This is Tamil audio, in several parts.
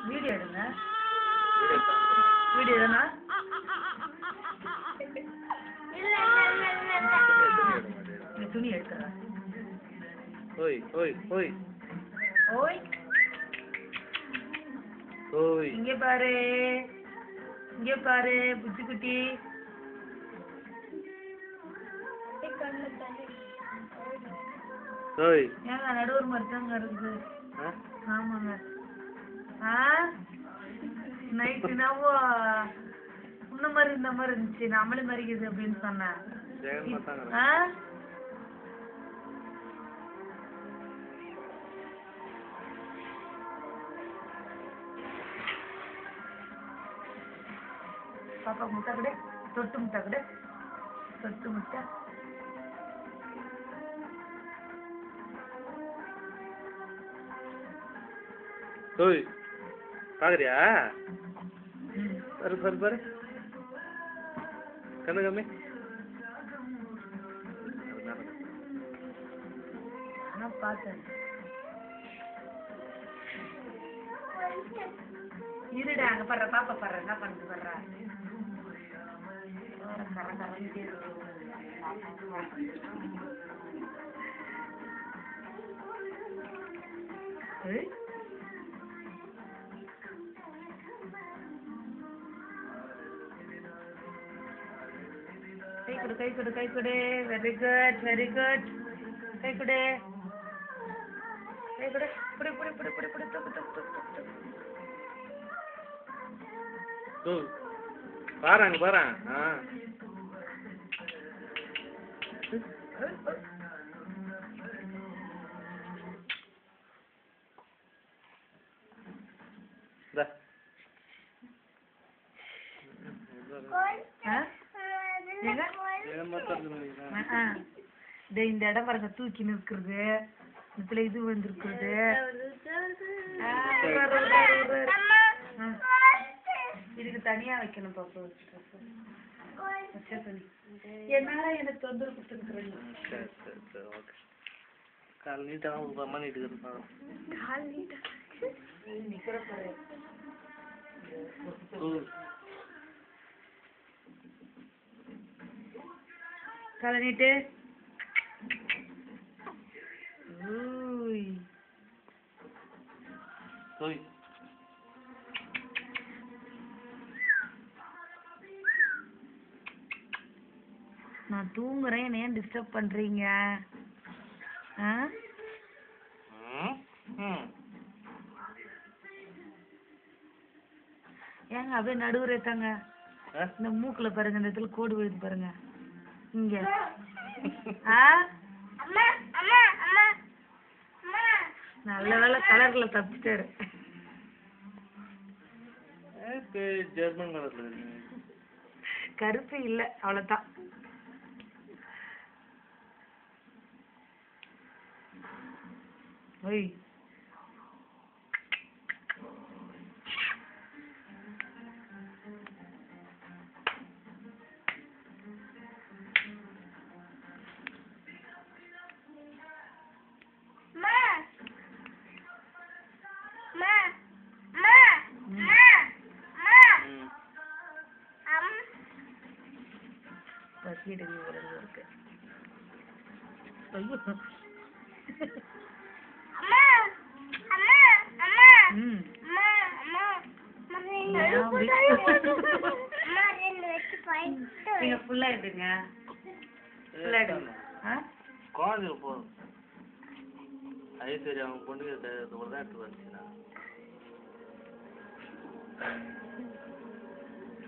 வீடியோ எடுங்க. வீடியோ தானா? துணி எடுக்கிறேன். ஓய் ஓய் ஓய் ஓய் ஓய் இங்கே பாரு, இங்கே பாரு புச்சி குட்டி. ஓய் ஏங்க நடுவர் மருத்துவங்க இருக்குது. ஆமாங்க. நைட்டு என்னவோ இந்த மாதிரி இருந்துச்சு, நம்மளே மறிக்குது அப்படின்னு சொன்னேன். பாப்பா முட்டை கூட, தொட்டு முட்டை கூட, தொட்டு முட்டை. ஓய் பாக்குறியா? பாரு பாரு பாரு கண்ணு கம்மி. பார்த்தேன். இருடா அங்க படுற பாப்பா படுற என்ன பண்ணிட்டு படுறா. கை கொடு கை கொடு கை கொடு. Very good very good. கை கொடு கை கொடு. புடி புடி புடி புடி புடி. தொக்கு தொக்கு தொக்கு தொக்கு. பாருங்க பாருங்க. இந்த இடம் பாருங்க தூக்கி நிற்கிறது, இதுல இது வந்துருக்குது. இதுக்கு தனியா வைக்கணும் பாப்பா. என்னால எனக்கு தொந்தரவு கொடுத்துருக்குறேன். கால் நீட்டா உங்க அம்மா நீட்டுக்கு இருப்பாங்க. கால் நீட்டா நிக்கிற பாரு. காலை நீட்டு. ஓய் நான் தூங்குறேன், ஏன் டிஸ்டர்ப் பண்றீங்க? ஏங்க அப்படியே நடுவுற தாங்க. இந்த மூக்குல பாருங்க, இந்த இடத்துல கோடு விழுது பாருங்க இங்க. நல்ல வேலை கலர்ல தப்பிச்சிட்டாரு. ஜெர்மன் கலர்ல கருப்பு இல்ல, அவ்வளவுதான். ஓய் பசி எடுக்க இருக்கு. ஐயோ நீங்க ஃபுல்லா எடுங்க. ஃபுல்லா எடுங்க. குழந்தைங்க போதும். அது சரி, அவங்க பொண்ணுங்க தான் எடுத்து வந்துச்சுன்னா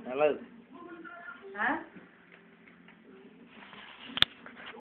நல்லா இருக்கு.